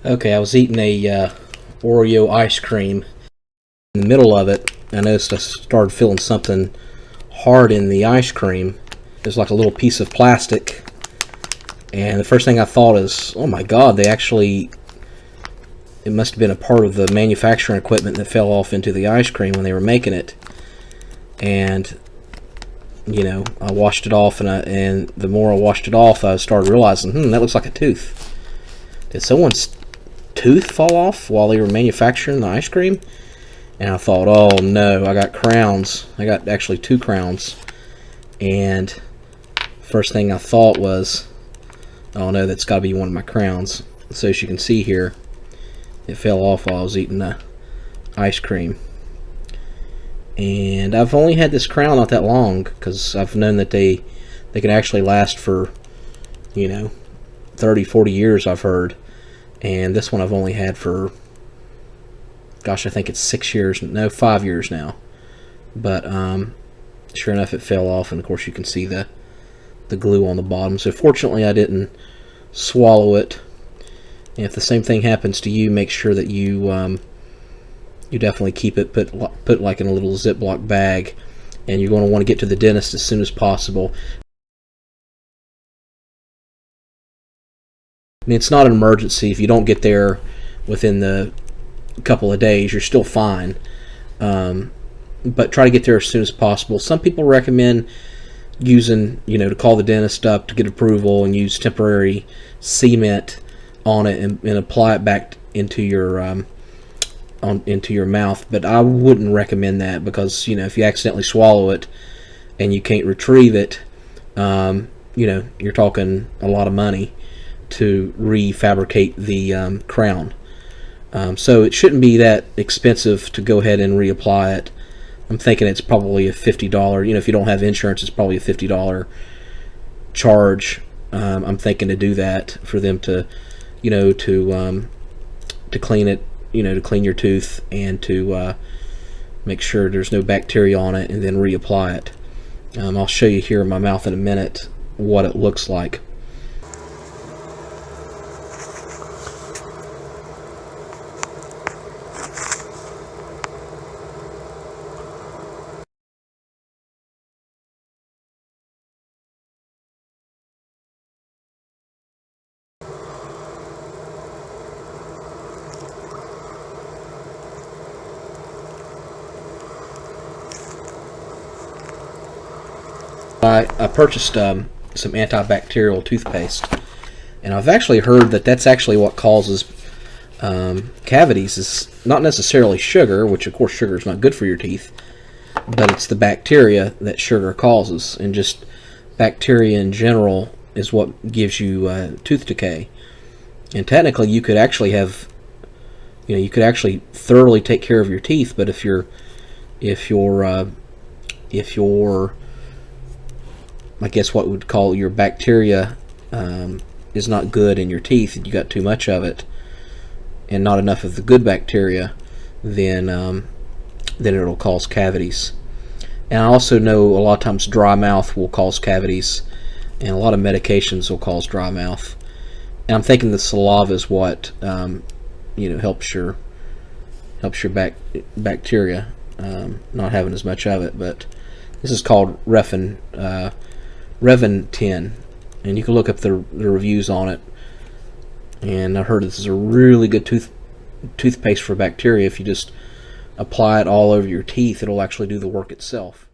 Okay, I was eating a Oreo ice cream. In the middle of it, I noticed I started feeling something hard in the ice cream. It was like a little piece of plastic. And the first thing I thought is, oh my god, it must have been a part of the manufacturing equipment that fell off into the ice cream when they were making it. And, I washed it off, and the more I washed it off, I started realizing, that looks like a tooth. Did someone's tooth fall off while they were manufacturing the ice cream? And I thought, oh no, I got crowns. I got actually 2 crowns. And first thing I thought was, oh no, that's got to be one of my crowns. So as you can see here, it fell off while I was eating the ice cream. And I've only had this crown not that long, because I've known that they can actually last for 30-40 years, I've heard. And this one I've only had for, gosh, I think it's 6 years, no, 5 years now. But sure enough, it fell off, and of course you can see the glue on the bottom. So fortunately I didn't swallow it. And if the same thing happens to you, make sure that you definitely keep it put like in a little Ziploc bag, and you're going to want to get to the dentist as soon as possible. I mean, it's not an emergency. If you don't get there within the couple of days, you're still fine. But try to get there as soon as possible. Some people recommend using, to call the dentist up to get approval and use temporary cement on it and apply it back into your into your mouth. But I wouldn't recommend that, because if you accidentally swallow it and you can't retrieve it, you're talking a lot of money to refabricate the crown. So it shouldn't be that expensive to go ahead and reapply it. I'm thinking it's probably a $50, if you don't have insurance, it's probably a $50 charge. I'm thinking to do that for them to, to clean it, to clean your tooth, and to make sure there's no bacteria on it, and then reapply it. I'll show you here in my mouth in a minute what it looks like. I purchased some antibacterial toothpaste, and I've actually heard that that's actually what causes cavities. Is not necessarily sugar, which of course sugar is not good for your teeth, but it's the bacteria that sugar causes, and just bacteria in general is what gives you tooth decay. And technically, you could actually have, you could actually thoroughly take care of your teeth, but if your I guess what we'd call your bacteria is not good in your teeth, and you got too much of it and not enough of the good bacteria, then it'll cause cavities. And I also know a lot of times dry mouth will cause cavities, and a lot of medications will cause dry mouth. And I'm thinking the saliva is what helps your bacteria not having as much of it. But this is called Reventin, and you can look up the reviews on it. And I heard this is a really good toothpaste for bacteria. If you just apply it all over your teeth, it'll actually do the work itself.